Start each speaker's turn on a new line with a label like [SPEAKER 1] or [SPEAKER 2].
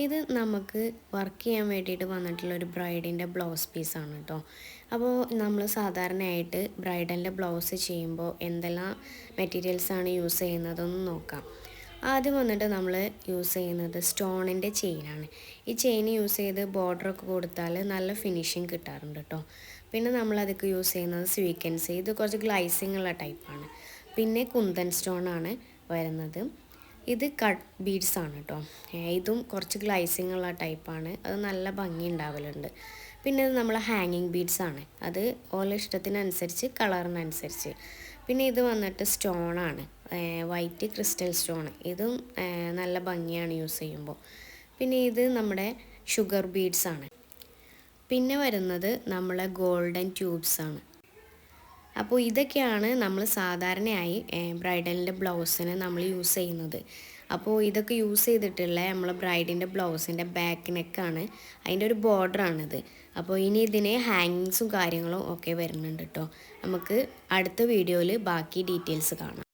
[SPEAKER 1] ഇത് നമുക്ക് വർക്ക് ചെയ്യാൻ വേണ്ടിയിട്ട് വന്നിട്ടുള്ള ഒരു ബ്രൈഡിൻ്റെ ബ്ലൗസ് പീസാണ് കേട്ടോ. അപ്പോൾ നമ്മൾ സാധാരണയായിട്ട് ബ്രൈഡലിൻ്റെ ബ്ലൗസ് ചെയ്യുമ്പോൾ എന്തെല്ലാം മെറ്റീരിയൽസാണ് യൂസ് ചെയ്യുന്നതെന്ന് നോക്കാം. ആദ്യം വന്നിട്ട് നമ്മൾ യൂസ് ചെയ്യുന്നത് സ്റ്റോണിൻ്റെ ചെയിനാണ്. ഈ ചെയിൻ യൂസ് ചെയ്ത് ബോർഡറൊക്കെ കൊടുത്താൽ നല്ല ഫിനിഷിങ് കിട്ടാറുണ്ട് കേട്ടോ. പിന്നെ നമ്മളതൊക്കെ യൂസ് ചെയ്യുന്നത് സ്വീക്കൻസ്, ഇത് കുറച്ച് ഗ്ലൈസിങ് ഉള്ള ടൈപ്പാണ്. പിന്നെ കുന്തൻ സ്റ്റോണാണ് വരുന്നത്. ഇത് കട്ട് ബീഡ്സ് ആണ് കേട്ടോ. ഇതും കുറച്ച് ഗ്ലൈസിങ് ഉള്ള ടൈപ്പാണ്, അത് നല്ല ഭംഗി ഉണ്ടാവലുണ്ട്. പിന്നെ ഇത് നമ്മൾ ഹാങ്ങിങ് ബീഡ്സ് ആണ്, അത് ഓരോ ഇഷ്ടത്തിനനുസരിച്ച് കളറിനനുസരിച്ച്. പിന്നെ ഇത് വന്നിട്ട് സ്റ്റോണാണ്, വൈറ്റ് ക്രിസ്റ്റൽ സ്റ്റോൺ, ഇതും നല്ല ഭംഗിയാണ് യൂസ് ചെയ്യുമ്പോൾ. പിന്നെ ഇത് നമ്മുടെ ഷുഗർ ബീഡ്സ് ആണ്. പിന്നെ വരുന്നത് നമ്മളെ ഗോൾഡൻ ട്യൂബ്സ് ആണ്. അപ്പോൾ ഇതൊക്കെയാണ് നമ്മൾ സാധാരണയായി ബ്രൈഡലിൻ്റെ ബ്ലൗസിന് നമ്മൾ യൂസ് ചെയ്യുന്നത്. അപ്പോൾ ഇതൊക്കെ യൂസ് ചെയ്തിട്ടുള്ള നമ്മൾ ബ്രൈഡിൻ്റെ ബ്ലൗസിൻ്റെ ബാക്ക് നെക്കാണ്, അതിൻ്റെ ഒരു ബോർഡറാണിത്. അപ്പോൾ ഇനി ഇതിന് ഹാങ്ങിങ്സും കാര്യങ്ങളും ഒക്കെ വരുന്നുണ്ട് കേട്ടോ. നമുക്ക് അടുത്ത വീഡിയോയിൽ ബാക്കി ഡീറ്റെയിൽസ് കാണാം.